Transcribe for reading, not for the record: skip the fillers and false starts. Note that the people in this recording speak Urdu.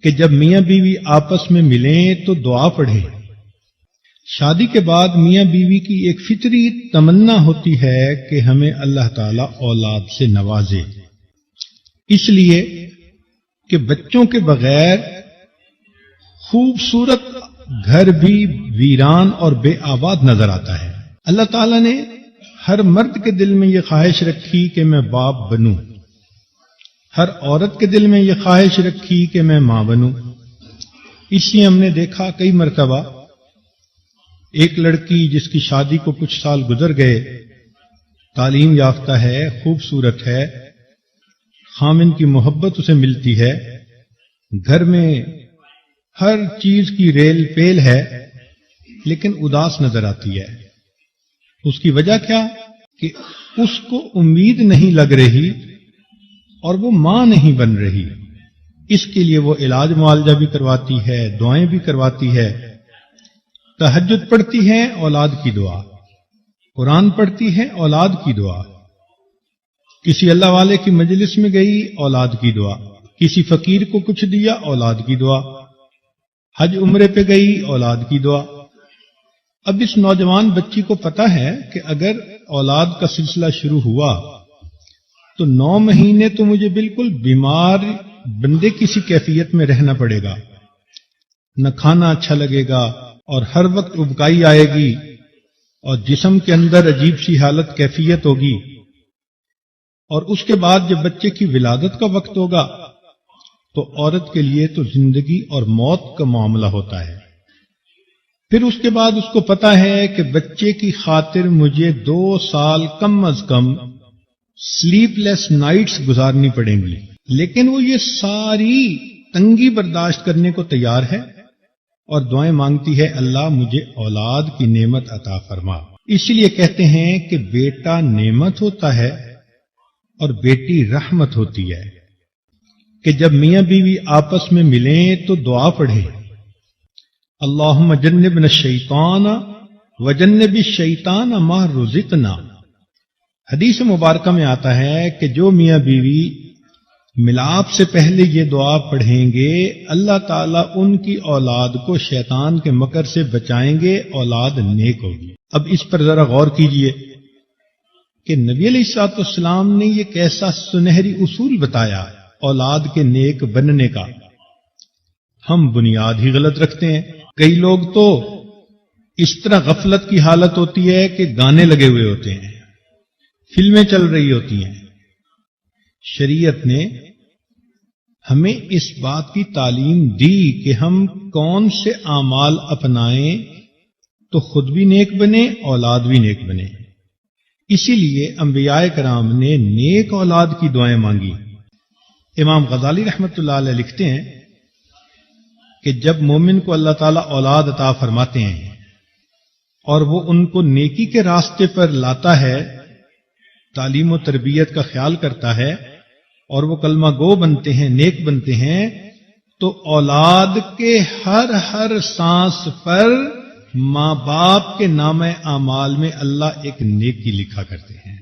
کہ جب میاں بیوی آپس میں ملیں تو دعا پڑھیں۔ شادی کے بعد میاں بیوی کی ایک فطری تمنا ہوتی ہے کہ ہمیں اللہ تعالیٰ اولاد سے نوازے، اس لیے کہ بچوں کے بغیر خوبصورت گھر بھی ویران اور بے آباد نظر آتا ہے۔ اللہ تعالیٰ نے ہر مرد کے دل میں یہ خواہش رکھی کہ میں باپ بنوں، ہر عورت کے دل میں یہ خواہش رکھی کہ میں ماں بنوں۔ اس لیے ہم نے دیکھا کئی مرتبہ ایک لڑکی جس کی شادی کو کچھ سال گزر گئے، تعلیم یافتہ ہے، خوبصورت ہے، خامن کی محبت اسے ملتی ہے، گھر میں ہر چیز کی ریل پیل ہے، لیکن اداس نظر آتی ہے۔ اس کی وجہ کیا؟ کہ اس کو امید نہیں لگ رہی اور وہ ماں نہیں بن رہی۔ اس کے لیے وہ علاج معالجہ بھی کرواتی ہے، دعائیں بھی کرواتی ہے، تہجد پڑھتی ہے، اولاد کی دعا، قرآن پڑھتی ہے، اولاد کی دعا، کسی اللہ والے کی مجلس میں گئی، اولاد کی دعا، کسی فقیر کو کچھ دیا، اولاد کی دعا، حج عمرے پہ گئی، اولاد کی دعا۔ اب اس نوجوان بچی کو پتا ہے کہ اگر اولاد کا سلسلہ شروع ہوا تو 9 مہینے تو مجھے بالکل بیمار بندے کسی کیفیت میں رہنا پڑے گا، نہ کھانا اچھا لگے گا اور ہر وقت ابکائی آئے گی اور جسم کے اندر عجیب سی حالت کیفیت ہوگی، اور اس کے بعد جب بچے کی ولادت کا وقت ہوگا تو عورت کے لیے تو زندگی اور موت کا معاملہ ہوتا ہے۔ پھر اس کے بعد اس کو پتا ہے کہ بچے کی خاطر مجھے 2 سال کم از کم سلیپ لیس نائٹس گزارنی پڑیں گی، لیکن وہ یہ ساری تنگی برداشت کرنے کو تیار ہے اور دعائیں مانگتی ہے، اللہ مجھے اولاد کی نعمت عطا فرما۔ اسی لیے کہتے ہیں کہ بیٹا نعمت ہوتا ہے اور بیٹی رحمت ہوتی ہے، کہ جب میاں بیوی آپس میں ملیں تو دعا پڑھیں، اللہم جنبنا الشیطان وجنب الشیطان ما رزقنا۔ حدیث مبارکہ میں آتا ہے کہ جو میاں بیوی ملاپ سے پہلے یہ دعا پڑھیں گے، اللہ تعالیٰ ان کی اولاد کو شیطان کے مکر سے بچائیں گے، اولاد نیک ہوگی۔ اب اس پر ذرا غور کیجئے کہ نبی علیہ الصلوۃ والسلام نے یہ کیسا سنہری اصول بتایا اولاد کے نیک بننے کا۔ ہم بنیاد ہی غلط رکھتے ہیں۔ کئی لوگ تو اس طرح غفلت کی حالت ہوتی ہے کہ گانے لگے ہوئے ہوتے ہیں، فلمیں چل رہی ہوتی ہیں۔ شریعت نے ہمیں اس بات کی تعلیم دی کہ ہم کون سے اعمال اپنائیں تو خود بھی نیک بنے، اولاد بھی نیک بنے۔ اسی لیے انبیاء کرام نے نیک اولاد کی دعائیں مانگی۔ امام غزالی رحمۃ اللہ علیہ لکھتے ہیں کہ جب مومن کو اللہ تعالیٰ اولاد عطا فرماتے ہیں اور وہ ان کو نیکی کے راستے پر لاتا ہے، تعلیم و تربیت کا خیال کرتا ہے اور وہ کلمہ گو بنتے ہیں، نیک بنتے ہیں، تو اولاد کے ہر سانس پر ماں باپ کے نامہ اعمال میں اللہ ایک نیکی لکھا کرتے ہیں۔